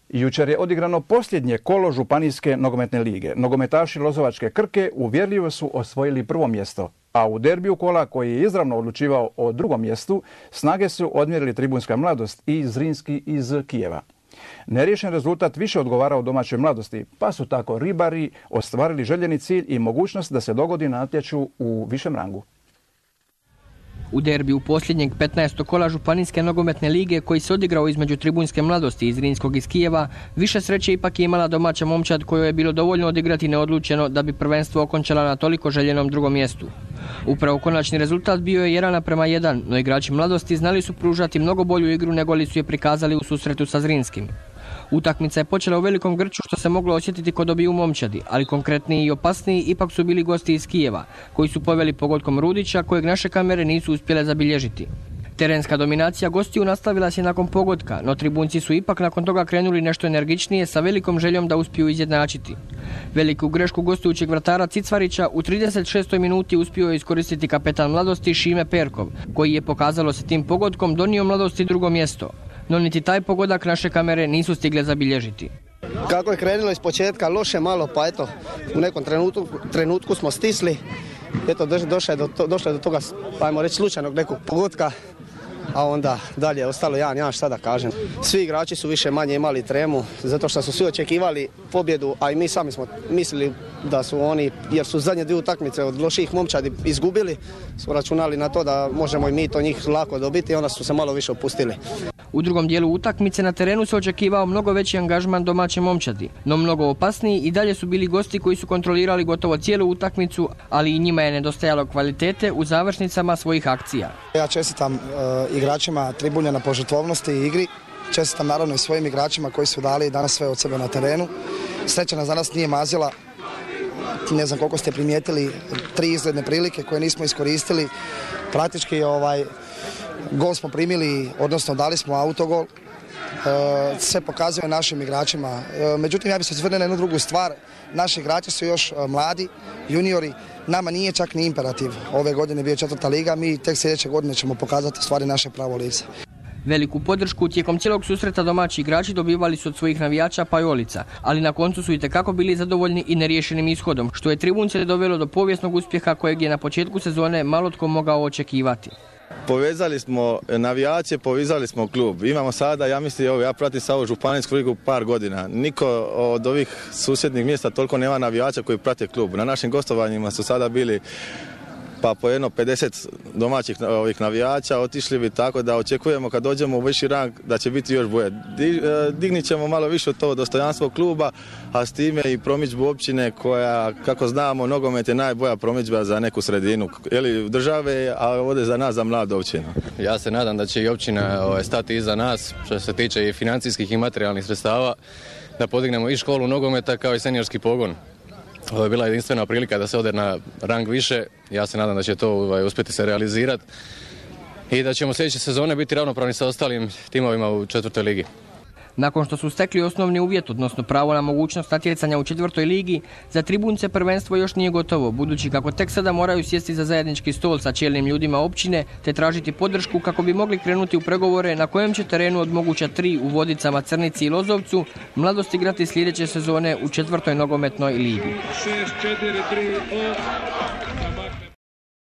Jučer je odigrano posljednje kolo Županijske nogometne lige. Nogometaši Lozovačke Krke uvjerljivo su osvojili prvo mjesto, a u derbiju kola koji je izravno odlučivao o drugom mjestu, snage su odmjerili Tribunjska mladost i Zrinski iz Kijeva. Neriješen rezultat više odgovarao domaćoj mladosti, pa su tako ribari ostvarili željeni cilj i mogućnost da se dogodi natječu u višem rangu. U derbiju posljednjeg 15. kola Županijske nogometne lige koji se odigrao između Tribunjske mladosti i Zrinskog iz Kijeva, više sreće ipak je imala domaća momčad kojoj je bilo dovoljno odigrati neodlučeno da bi prvenstvo okončala na toliko željenom drugom mjestu. Upravo konačni rezultat bio je 1:1, no igrači mladosti znali su pružati mnogo bolju igru nego li su je prikazali u susretu sa Zrinskim. Utakmica je počela u velikom grču što se moglo osjetiti kod obiju momčadi, ali konkretniji i opasniji ipak su bili gosti iz Kijeva, koji su poveli pogodkom Rudića kojeg naše kamere nisu uspjele zabilježiti. Terenska dominacija gostiju nastavila se nakon pogotka, no Tribunjci su ipak nakon toga krenuli nešto energičnije sa velikom željom da uspiju izjednačiti. Veliku grešku gostujućeg vratara Cicvarića u 36. minuti uspio je iskoristiti kapetan mladosti Šime Perkov, koji je, pokazalo se tim pogodkom, donio mladosti drugo mjesto. No niti taj pogodak naše kamere nisu stigle zabilježiti. Kako je krenulo iz početka loše malo, pa eto, u nekom trenutku smo stisli. Eto, došlo je do toga, ajmo reći, slučajnog nekog pogotka, a onda dalje ostalo 1:1, šta da kažem. Svi igrači su više manje imali tremu, zato što su svi očekivali pobjedu, a i mi sami smo mislili da su oni, jer su zadnje dvije utakmice od loših momčadi izgubili, smo računali na to da možemo i mi to njih lako dobiti i onda su se malo više opustili. U drugom dijelu utakmice na terenu se očekivao mnogo veći angažman domaće momčadi, no mnogo opasniji i dalje su bili gosti koji su kontrolirali gotovo cijelu utakmicu, ali i njima je nedostajalo kvalitete u završnicama svojih akcija. Ja čestitam igračima Tribunja na požrtvovnosti i igri, čestitam naravno i svojim igračima koji su dali danas sve od sebe na terenu. Sreća nas danas nije mazila, ne znam koliko ste primijetili, 3 izgledne prilike koje nismo iskoristili, praktički gol smo primili, odnosno dali smo autogol, sve pokazuje našim igračima. Međutim, ja bih se osvrnuo na jednu drugu stvar, naši igrači su još mladi, juniori, nama nije čak ni imperativ. Ove godine bio 4. liga, mi tek sljedeće godine ćemo pokazati stvari naše pravo lice. Veliku podršku tijekom cijelog susreta domaći igrači dobivali su od svojih navijača pa i Olica, ali na koncu su itekako bili zadovoljni i neriješenim ishodom, što je Tribunjce dovelo do povijesnog uspjeha kojeg je na početku sezone malo tko mogao očekivati. Povezali smo navijače, povezali smo klub. Imamo sada, ja pratim sa ovu Županijsku ligu par godina. Niko od ovih susjednih mjesta toliko nema navijača koji prate klub. Na našim gostovanjima su sada bili pa po jedno 50 domaćih ovih navijača, otišli bi, tako da očekujemo kad dođemo u viši rang da će biti još bolje. Dignit ćemo malo više to dostojanstvo kluba, a s time i promidžbu općine koja, kako znamo, nogomet je najbolja promidžba za neku sredinu ili države, a ovdje za nas, za mladu općinu. Ja se nadam da će i općina stati iza nas što se tiče i financijskih i materijalnih sredstava, da podignemo i školu nogometa kao i seniorski pogon. Ovo je bila jedinstvena prilika da se ode na rang više. Ja se nadam da će to uspjeti se realizirati i da ćemo sljedeće sezone biti ravnopravni sa ostalim timovima u 4. ligi. Nakon što su stekli osnovni uvjet, odnosno pravo na mogućnost natjecanja u 4. ligi, za Tribunjce prvenstvo još nije gotovo, budući kako tek sada moraju sjesti za zajednički stol sa čelnim ljudima općine te tražiti podršku kako bi mogli krenuti u pregovore na kojem će terenu od moguća 3 u Vodicama, Crnici i Lozovcu mladost igrati sljedeće sezone u 4. nogometnoj ligi. 6-4-3-0